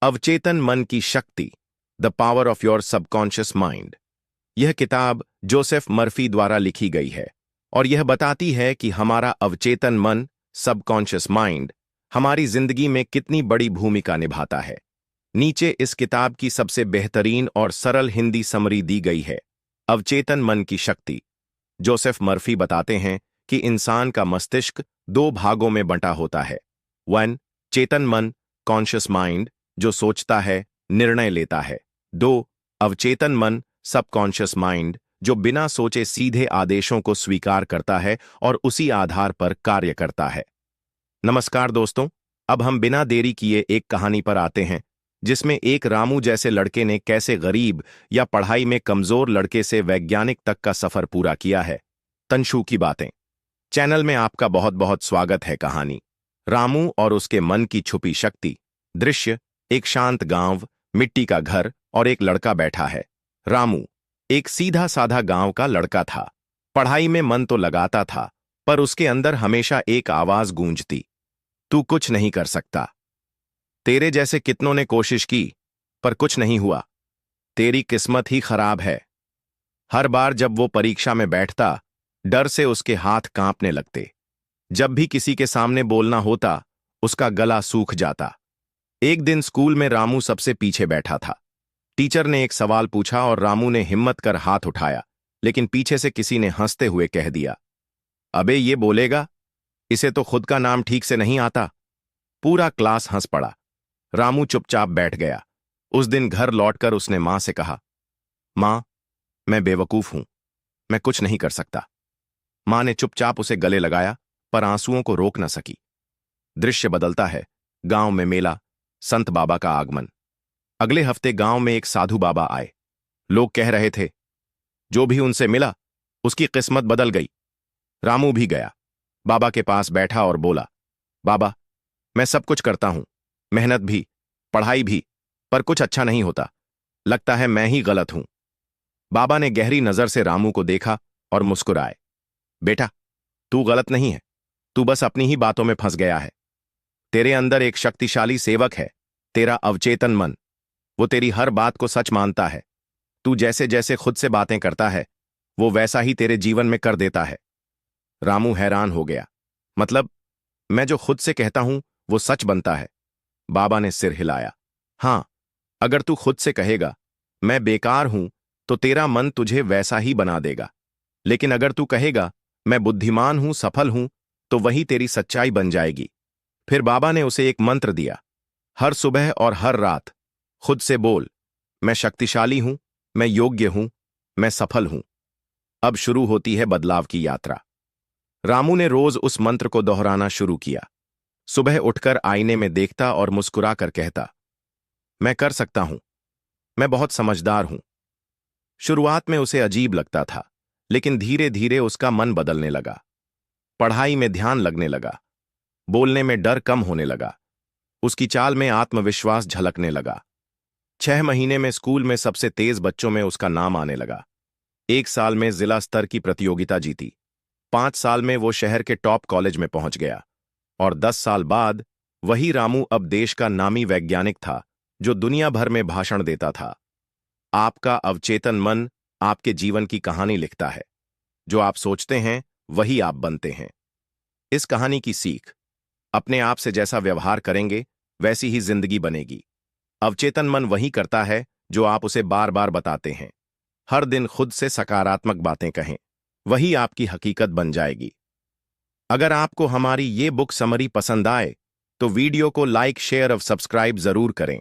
अवचेतन मन की शक्ति, the power of your subconscious mind. यह किताब जोसेफ मर्फी द्वारा लिखी गई है और यह बताती है कि हमारा अवचेतन मन, सबकॉन्शियस माइंड, हमारी जिंदगी में कितनी बड़ी भूमिका निभाता है। नीचे इस किताब की सबसे बेहतरीन और सरल हिंदी समरी दी गई है। अवचेतन मन की शक्ति। जोसेफ मर्फी बताते हैं कि इंसान का मस्तिष्क दो भागों में बंटा होता है। 1. चेतन मन, कॉन्शियस माइंड, जो सोचता है, निर्णय लेता है। 2. अवचेतन मन, सबकॉन्शियस माइंड, जो बिना सोचे सीधे आदेशों को स्वीकार करता है और उसी आधार पर कार्य करता है। नमस्कार दोस्तों, अब हम बिना देरी किए एक कहानी पर आते हैं जिसमें एक रामू जैसे लड़के ने कैसे गरीब या पढ़ाई में कमजोर लड़के से वैज्ञानिक तक का सफर पूरा किया है। तंशु की बातें चैनल में आपका बहुत बहुत स्वागत है। कहानी रामू और उसके मन की छुपी शक्ति। दृश्य एक शांत गांव, मिट्टी का घर और एक लड़का बैठा है। रामू एक सीधा साधा गांव का लड़का था। पढ़ाई में मन तो लगाता था, पर उसके अंदर हमेशा एक आवाज गूंजती, तू कुछ नहीं कर सकता। तेरे जैसे कितनों ने कोशिश की पर कुछ नहीं हुआ। तेरी किस्मत ही खराब है। हर बार जब वो परीक्षा में बैठता, डर से उसके हाथ कांपने लगते। जब भी किसी के सामने बोलना होता, उसका गला सूख जाता। एक दिन स्कूल में रामू सबसे पीछे बैठा था। टीचर ने एक सवाल पूछा और रामू ने हिम्मत कर हाथ उठाया, लेकिन पीछे से किसी ने हंसते हुए कह दिया, अबे ये बोलेगा, इसे तो खुद का नाम ठीक से नहीं आता। पूरा क्लास हंस पड़ा। रामू चुपचाप बैठ गया। उस दिन घर लौटकर उसने मां से कहा, मां, मैं बेवकूफ हूं, मैं कुछ नहीं कर सकता। मां ने चुपचाप उसे गले लगाया, पर आंसुओं को रोक न सकी। दृश्य बदलता है। गांव में मेला, संत बाबा का आगमन। अगले हफ्ते गांव में एक साधु बाबा आए। लोग कह रहे थे, जो भी उनसे मिला उसकी किस्मत बदल गई। रामू भी गया। बाबा के पास बैठा और बोला, बाबा, मैं सब कुछ करता हूं, मेहनत भी, पढ़ाई भी, पर कुछ अच्छा नहीं होता। लगता है मैं ही गलत हूं। बाबा ने गहरी नजर से रामू को देखा और मुस्कुराए, बेटा, तू गलत नहीं है, तू बस अपनी ही बातों में फंस गया है। तेरे अंदर एक शक्तिशाली सेवक है, तेरा अवचेतन मन। वो तेरी हर बात को सच मानता है। तू जैसे जैसे खुद से बातें करता है, वो वैसा ही तेरे जीवन में कर देता है। रामू हैरान हो गया, मतलब मैं जो खुद से कहता हूं वो सच बनता है? बाबा ने सिर हिलाया, हां, अगर तू खुद से कहेगा मैं बेकार हूं, तो तेरा मन तुझे वैसा ही बना देगा। लेकिन अगर तू कहेगा मैं बुद्धिमान हूं, सफल हूं, तो वही तेरी सच्चाई बन जाएगी। फिर बाबा ने उसे एक मंत्र दिया, हर सुबह और हर रात खुद से बोल, मैं शक्तिशाली हूं, मैं योग्य हूं, मैं सफल हूं। अब शुरू होती है बदलाव की यात्रा। रामू ने रोज उस मंत्र को दोहराना शुरू किया। सुबह उठकर आईने में देखता और मुस्कुरा कर कहता, मैं कर सकता हूं, मैं बहुत समझदार हूं। शुरुआत में उसे अजीब लगता था, लेकिन धीरे धीरे उसका मन बदलने लगा। पढ़ाई में ध्यान लगने लगा, बोलने में डर कम होने लगा, उसकी चाल में आत्मविश्वास झलकने लगा। 6 महीने में स्कूल में सबसे तेज बच्चों में उसका नाम आने लगा। 1 साल में जिला स्तर की प्रतियोगिता जीती। 5 साल में वो शहर के टॉप कॉलेज में पहुंच गया। और 10 साल बाद वही रामू अब देश का नामी वैज्ञानिक था, जो दुनिया भर में भाषण देता था। आपका अवचेतन मन आपके जीवन की कहानी लिखता है। जो आप सोचते हैं वही आप बनते हैं। इस कहानी की सीख, अपने आप से जैसा व्यवहार करेंगे वैसी ही जिंदगी बनेगी। अवचेतन मन वही करता है जो आप उसे बार बार बताते हैं। हर दिन खुद से सकारात्मक बातें कहें, वही आपकी हकीकत बन जाएगी। अगर आपको हमारी ये बुक समरी पसंद आए तो वीडियो को लाइक, शेयर और सब्सक्राइब जरूर करें।